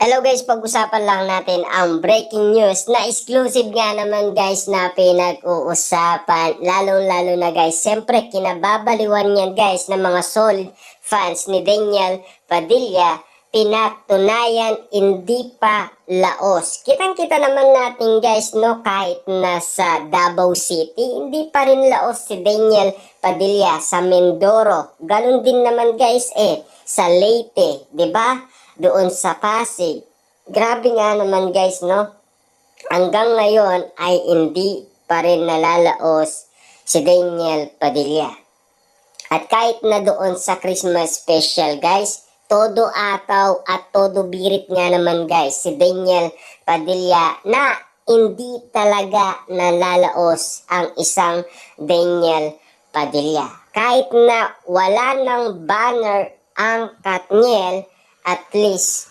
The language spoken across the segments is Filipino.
Hello guys, pag-usapan lang natin ang breaking news na exclusive nga naman guys na pinag-uusapan. Lalong-lalo na guys, siyempre kinababaliwan yan guys ng mga solid fans ni Daniel Padilla. Pinatunayan hindi pa laos. Kitang-kita naman natin guys no, kahit nasa Davao City, hindi pa rin laos si Daniel Padilla sa Mindoro. Ganun din naman guys sa Leyte, 'di ba? Doon sa Pasig. Grabe nga naman guys, no? Hanggang ngayon ay hindi pa rin nalalaos si Daniel Padilla. At kahit na doon sa Christmas special guys, todo ataw at todo birit nga naman guys si Daniel Padilla na hindi talaga nalalaos ang isang Daniel Padilla. Kahit na wala ng banner ang Katniel, at least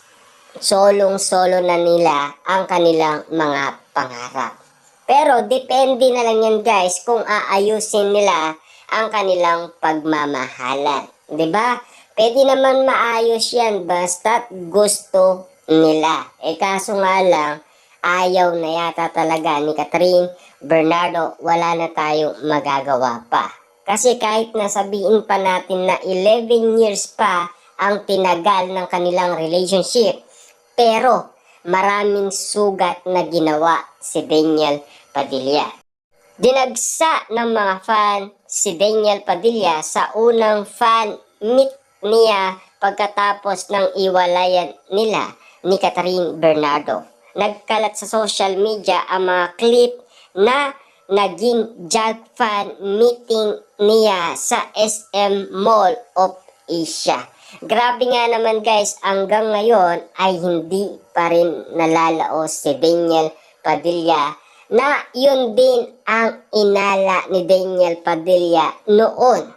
solong-solo na nila ang kanilang mga pangarap. Pero depende na lang yan guys kung aayusin nila ang kanilang pagmamahalan. 'Di ba? Pwede naman maayos yan basta't gusto nila. Kaso nga lang, ayaw na yata talaga ni Catherine Bernardo, wala na tayong magagawa pa. Kasi kahit nasabihin pa natin na 11 years pa ang tinagal ng kanilang relationship, pero maraming sugat na ginawa si Daniel Padilla. Dinagsa ng mga fan si Daniel Padilla sa unang fan meet niya pagkatapos ng iwalayan nila ni Catherine Bernardo. Nagkalat sa social media ang mga clip na naging jug fan meeting niya sa SM Mall of Asia. Grabe nga naman guys, hanggang ngayon ay hindi pa rin nalalaos si Daniel Padilla na yun din ang inala ni Daniel Padilla noon.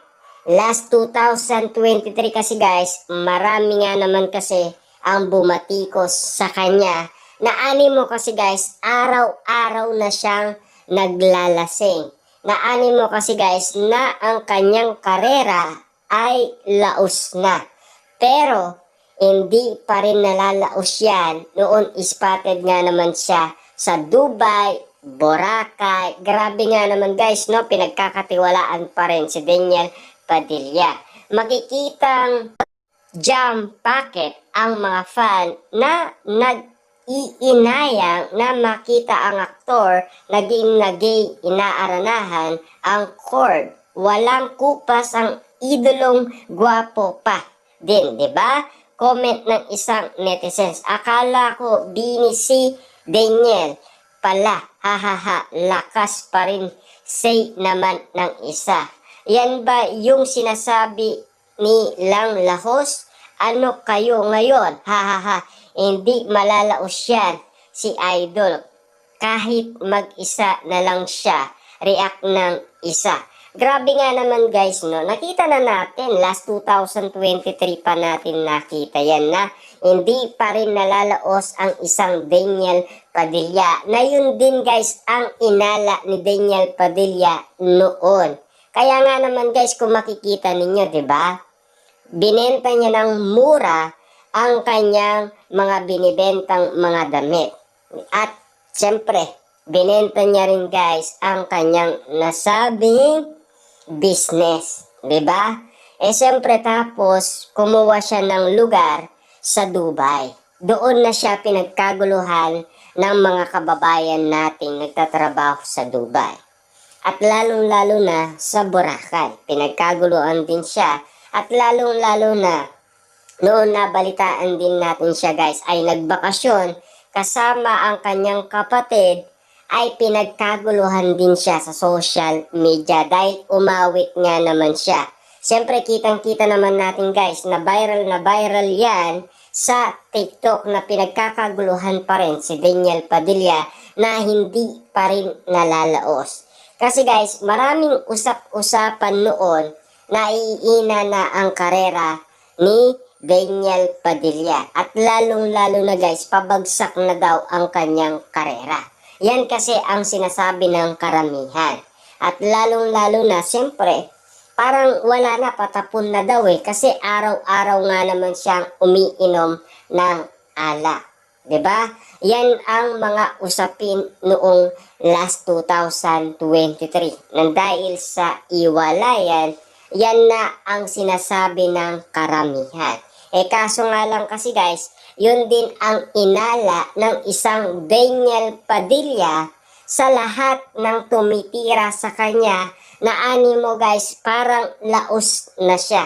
Last 2023 kasi guys, marami nga naman kasi ang bumatikos sa kanya na animo kasi guys, araw-araw na siyang naglalasing. Na animo kasi guys na ang kanyang karera ay laos na. Pero hindi pa rin nalalaos yan. Noon spotted nga naman siya sa Dubai, Boracay. Grabe nga naman guys, no? Pinagkakatiwalaan pa rin si Daniel Padilla. Makikitang jam packet ang mga fan na nag-iinayang na makita ang aktor naging nagay inaaranahan ang cord. Walang kupas ang idolong gwapo pa din, 'di ba? Comment ng isang netizens. Akala ko bini si Daniel pala. Hahaha, lakas pa rin say naman ng isa. Yan ba yung sinasabi ni Lang Lahos? Ano kayo ngayon? Hahaha, hindi malalaos yan si Idol. Kahit mag-isa na lang siya, react ng isa. Grabe nga naman guys, no? Nakita na natin, last 2023 pa natin nakita yan na hindi pa rin nalalaos ang isang Daniel Padilla. Na yun din guys ang inala ni Daniel Padilla noon. Kaya nga naman guys, kung makikita ninyo, 'di ba? Binenta niya ng mura ang kanyang mga binibentang mga damit. At siyempre, binenta niya rin guys ang kanyang nasabing business, 'di ba? Siyempre tapos kumuha siya ng lugar sa Dubai. Doon na siya pinagkaguluhan ng mga kababayan nating nagtatrabaho sa Dubai. At lalong-lalo na sa Boracay. Pinagkaguluhan din siya. At lalong-lalo na noon nabalitaan din natin siya guys ay nagbakasyon kasama ang kanyang kapatid, ay pinagkaguluhan din siya sa social media dahil umawit nga naman siya. Siyempre kitang-kita naman natin guys na viral yan sa TikTok na pinagkakaguluhan pa rin si Daniel Padilla na hindi pa rin nalalaos. Kasi guys, maraming usap-usapan noon na iina na ang karera ni Daniel Padilla. At lalong-lalo na guys, pabagsak na daw ang kanyang karera. Yan kasi ang sinasabi ng karamihan. At lalong-lalo na, siyempre, parang wala na, patapon na daw kasi araw-araw nga naman siyang umiinom ng alak. 'Diba? Yan ang mga usapin noong last 2023. Nang dahil sa iwalayan, yan na ang sinasabi ng karamihan. Kaso nga lang kasi guys, yun din ang inala ng isang Daniel Padilla sa lahat ng tumitira sa kanya na animo guys, parang laos na siya.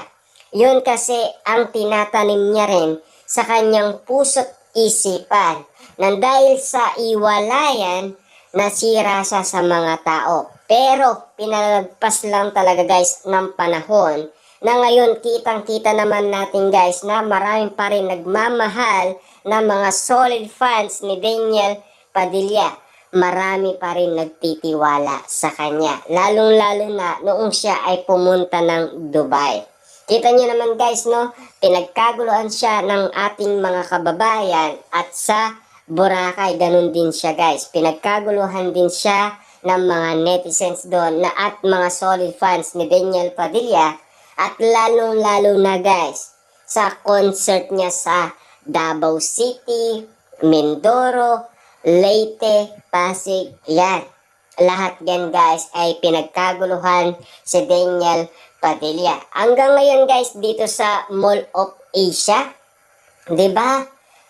Yun kasi ang tinatanim niya rin sa kanyang puso't isipan. Nang dahil sa iwalayan, nasira siya sa mga tao. Pero pinalagpas lang talaga guys ng panahon na ngayon kitang-kita naman natin guys na marami pa rin nagmamahal na mga solid fans ni Daniel Padilla. Marami pa rin nagtitiwala sa kanya. Lalong-lalo na noong siya ay pumunta ng Dubai. Kita niyo naman guys, no? Pinagkaguluhan siya ng ating mga kababayan at sa Boracay, ganun din siya guys. Pinagkaguluhan din siya ng mga netizens doon na at mga solid fans ni Daniel Padilla at lalong-lalo na guys sa concert niya sa Davao City, Mindoro, Leyte, Pasig, yan. Lahat yan guys ay pinagkaguluhan si Daniel Padilla. Hanggang ngayon guys dito sa Mall of Asia, 'di ba?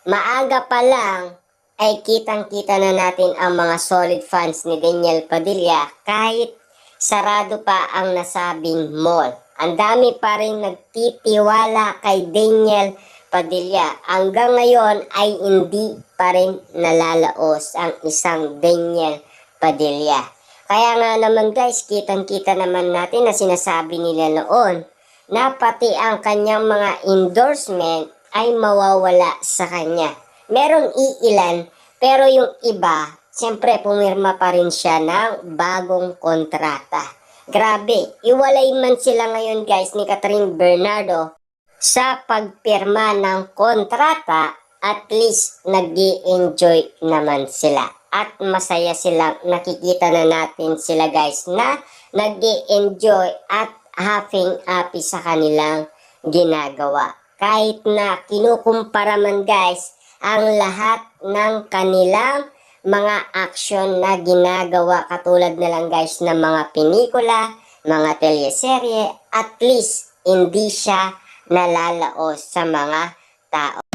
Maaga pa lang ay kitang-kita na natin ang mga solid fans ni Daniel Padilla kahit sarado pa ang nasabing mall. Ang dami pa rin nagtitiwala kay Daniel Padilla. Hanggang ngayon ay hindi pa rin nalalaos ang isang Daniel Padilla. Kaya nga naman guys, kitang-kita naman natin na sinasabi nila noon na pati ang kanyang mga endorsement ay mawawala sa kanya. Merong iilan, pero yung iba, siyempre pumirma pa rin siya ng bagong kontrata. Grabe, iwalay man sila ngayon guys ni Catherine Bernardo sa pagpirma ng kontrata, at least nag-i-enjoy naman sila. At masaya silang nakikita na natin sila guys na nag-i-enjoy at happy sa kanilang ginagawa. Kahit na kinukumpara man guys ang lahat ng kanilang mga action na ginagawa katulad na lang guys ng mga pelikula, mga teleserye, at least hindi siya nalalaos sa mga tao.